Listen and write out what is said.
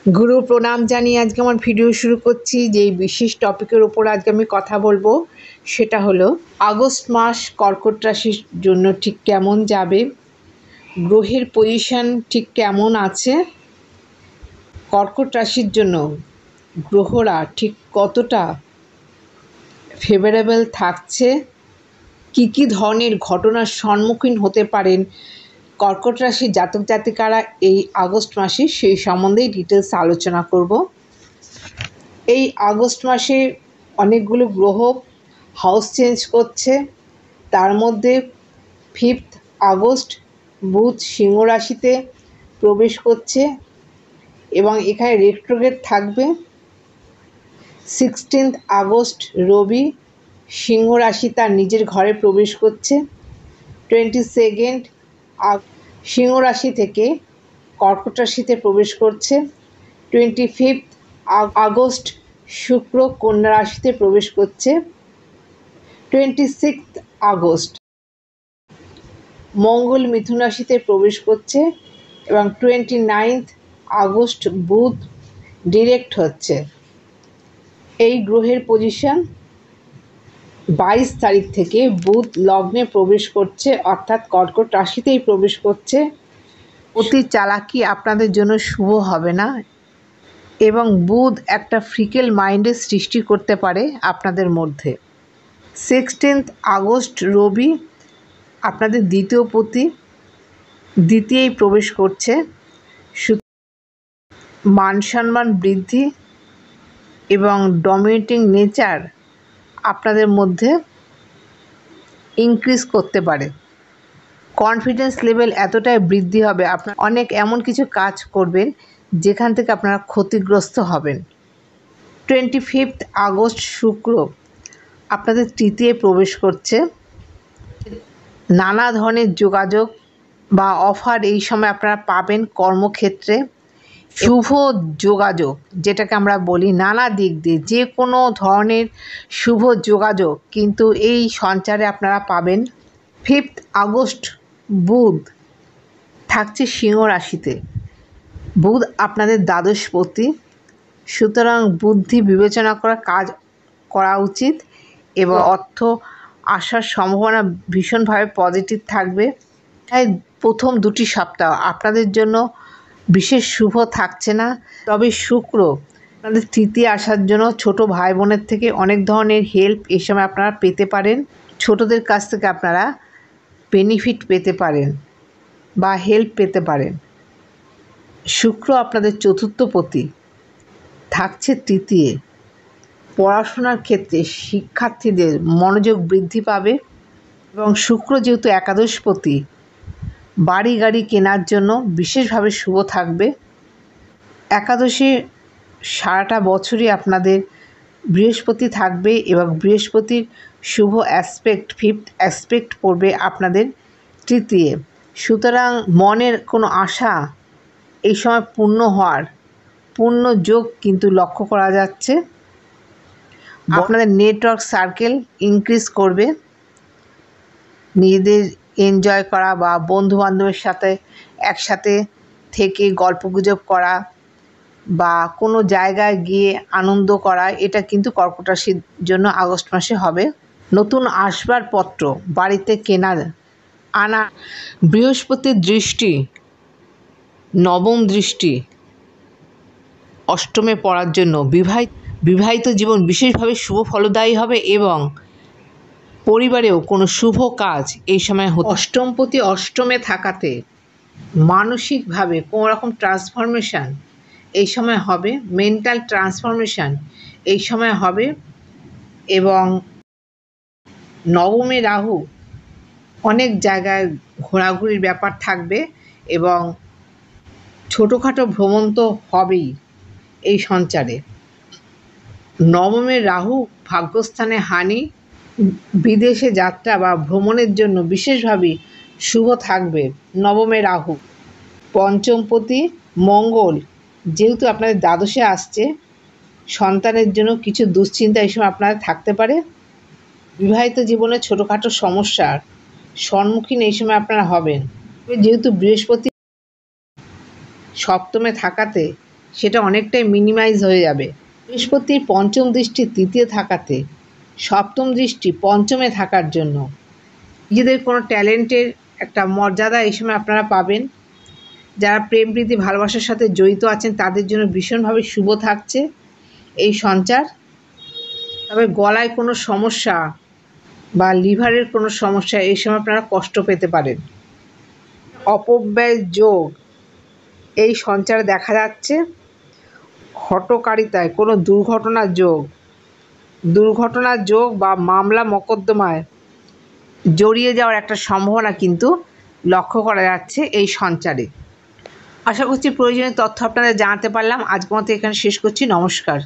গুরু প্রণাম জানিয়ে আজকে আমার ভিডিও শুরু করছি। যেই বিশেষ টপিকের ওপর আজকে আমি কথা বলবো সেটা হলো আগস্ট মাস কর্কট রাশির জন্য ঠিক কেমন যাবে, গ্রহের পজিশন ঠিক কেমন আছে, কর্কট রাশির জন্য গ্রহরা ঠিক কতটা ফেভারেবল থাকছে, কি ধরনের ঘটনার সম্মুখীন হতে পারেন কর্কট রাশির জাতক জাতিকারা এই আগস্ট মাসে, সেই সম্বন্ধেই ডিটেলস আলোচনা করব। এই আগস্ট মাসে অনেকগুলো গ্রহ হাউস চেঞ্জ করছে। তার মধ্যে 5 আগস্ট বুধ সিংহ রাশিতে প্রবেশ করছে এবং এখানে রেট্রোগ্রেড থাকবে। 16 আগস্ট রবি সিংহ রাশি তার নিজের ঘরে প্রবেশ করছে। 22 সিংহ রাশি থেকে কর্কট রাশিতে প্রবেশ করছে। 25 আগস্ট শুক্র কন্যা রাশিতে প্রবেশ করছে। 26 আগস্ট মঙ্গল মিথুন রাশিতে প্রবেশ করছে এবং 29 আগস্ট বুধ ডিরেক্ট হচ্ছে। এই গ্রহের পজিশন 22 তারিখ থেকে বুধ লগ্নে প্রবেশ করছে, অর্থাৎ কর্কট রাশিতেই প্রবেশ করছে। অতি চালাকি আপনাদের জন্য শুভ হবে না এবং বুধ একটা ফ্রিকেল মাইন্ডের সৃষ্টি করতে পারে আপনাদের মধ্যে। 16 আগস্ট রবি আপনাদের দ্বিতীয় পতি দ্বিতীয়ই প্রবেশ করছে। মান সম্মান বৃদ্ধি এবং ডমিনেটিং নেচার আপনাদের মধ্যে ইনক্রিজ করতে পারে। কনফিডেন্স লেভেল এতটাই বৃদ্ধি হবে, আপনারা অনেক এমন কিছু কাজ করবেন যেখান থেকে আপনারা ক্ষতিগ্রস্ত হবেন। 25 আগস্ট শুক্র আপনাদের তৃতীয় প্রবেশ করছে। নানা ধরনের যোগাযোগ বা অফার এই সময় আপনারা পাবেন কর্মক্ষেত্রে। শুভ যোগাযোগ যেটাকে আমরা বলি, নানা দিক দিয়ে যে কোনো ধরনের শুভ যোগাযোগ কিন্তু এই সঞ্চারে আপনারা পাবেন। 5 আগস্ট বুধ থাকছে সিংহ রাশিতে। বুধ আপনাদের দ্বাদশপতি, সুতরাং বুদ্ধি বিবেচনা করা কাজ করা উচিত এবং অর্থ আসার সম্ভাবনা ভীষণভাবে পজিটিভ থাকবে। তাই প্রথম 2টি সপ্তাহ আপনাদের জন্য বিশেষ শুভ থাকছে না, তবে শুক্র আপনাদের তৃতীয় আসার জন্য ছোট ভাই বোনের থেকে অনেক ধরনের হেল্প এই সময় আপনারা পেতে পারেন। ছোটদের কাছ থেকে আপনারা বেনিফিট পেতে পারেন বা হেল্প পেতে পারেন। শুক্র আপনাদের চতুর্থ পতি থাকছে তৃতীয়। পড়াশোনার ক্ষেত্রে শিক্ষার্থীদের মনোযোগ বৃদ্ধি পাবে এবং শুক্র যেহেতু একাদশপতি, বাড়ি গাড়ি কেনার জন্য বিশেষভাবে শুভ থাকবে। একাদশে সারাটা বছরই আপনাদের বৃহস্পতি থাকবে এবং বৃহস্পতির শুভ অ্যাসপেক্ট 5th অ্যাসপেক্ট পড়বে আপনাদের তৃতীয়। সুতরাং মনের কোনো আশা এই সময় পূর্ণ হওয়ার পূর্ণ যোগ কিন্তু লক্ষ্য করা যাচ্ছে। আপনাদের নেটওয়ার্ক সার্কেল ইনক্রিজ করবে। নিজেদের এনজয় করা বা বন্ধুবান্ধবের সাথে একসাথে থেকে গল্পগুজব করা বা কোনো জায়গায় গিয়ে আনন্দ করা, এটা কিন্তু কর্কট রাশির জন্য আগস্ট মাসে হবে। নতুন আসবাবপত্র বাড়িতে কেনা আনা, বৃহস্পতির দৃষ্টি নবম দৃষ্টি অষ্টমে পড়ার জন্য বিবাহিত জীবন বিশেষভাবে শুভ ফলদায়ী হবে এবং পরিবারেও কোনো শুভ কাজ এই সময় অষ্টমপতি অষ্টমে থাকাতে মানসিকভাবে কোনো রকম ট্রান্সফরমেশান এই সময় হবে, মেন্টাল ট্রান্সফরমেশান এই সময় হবে। এবং নবমে রাহু অনেক জায়গায় ঘোরাঘুরির ব্যাপার থাকবে এবং ছোটোখাটো ভ্রমণ তো হবেই এই সঞ্চারে। নবমের রাহু ভাগ্যস্থানে হানি, বিদেশে যাত্রা বা ভ্রমণের জন্য বিশেষভাবে শুভ থাকবে নবমে রাহু। পঞ্চমপতি মঙ্গল যেহেতু আপনাদের দ্বাদশে আসছে, সন্তানের জন্য কিছু দুশ্চিন্তা এই সময় আপনাদের থাকতে পারে। বিবাহিত জীবনে ছোটোখাটো সমস্যার সম্মুখীন এই সময় আপনারা হবেন। যেহেতু বৃহস্পতি সপ্তমে থাকাতে সেটা অনেকটাই মিনিমাইজ হয়ে যাবে। বৃহস্পতির পঞ্চম দৃষ্টি তৃতীয় থাকাতে সপ্তম দৃষ্টি পঞ্চমে থাকার জন্য নিজেদের কোনো ট্যালেন্টের একটা মর্যাদা এই সময় আপনারা পাবেন। যারা প্রেম প্রীতি ভালোবাসার সাথে জড়িত আছেন তাদের জন্য ভীষণভাবে শুভ থাকছে এই সঞ্চার। তবে গলায় কোনো সমস্যা বা লিভারের কোনো সমস্যা এই সময় আপনারা কষ্ট পেতে পারেন। অপব্যয় যোগ এই সঞ্চারে দেখা যাচ্ছে। হঠকারিতায় কোনো দুর্ঘটনার যোগ বা মামলা মোকদ্দমায় জড়িয়ে যাওয়ার একটা সম্ভাবনা কিন্তু লক্ষ্য করা যাচ্ছে এই সঞ্চারে। আশা করছি প্রয়োজনীয় তথ্য আপনাদের জানাতে পারলাম। আজকের মতো এখানে শেষ করছি। নমস্কার।